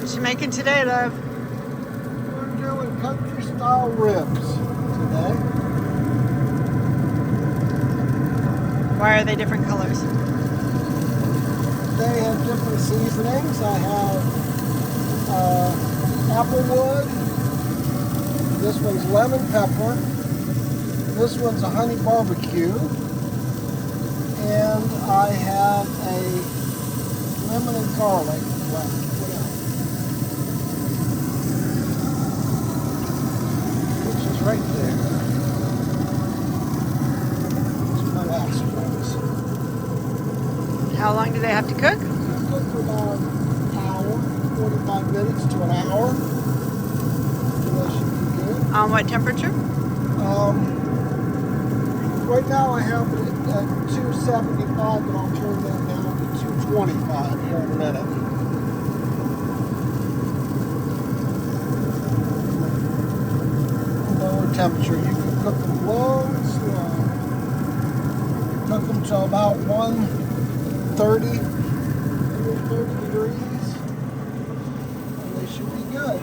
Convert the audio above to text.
What you making today, love? We're doing country style ribs today. Why are they different colors? They have different seasonings. I have applewood. This one's lemon pepper. This one's a honey barbecue. And I have a lemon and garlic left. Which is right there. It's my last ones. How long do they have to cook? Cook for about an hour, 45 minutes to an hour. So that should be good. On what temperature? Right now I have it at 275, but I'll turn that down to 225 here in a minute. Lower temperature. You can cook them low and slow. Cook them to about 130 degrees, and they should be good.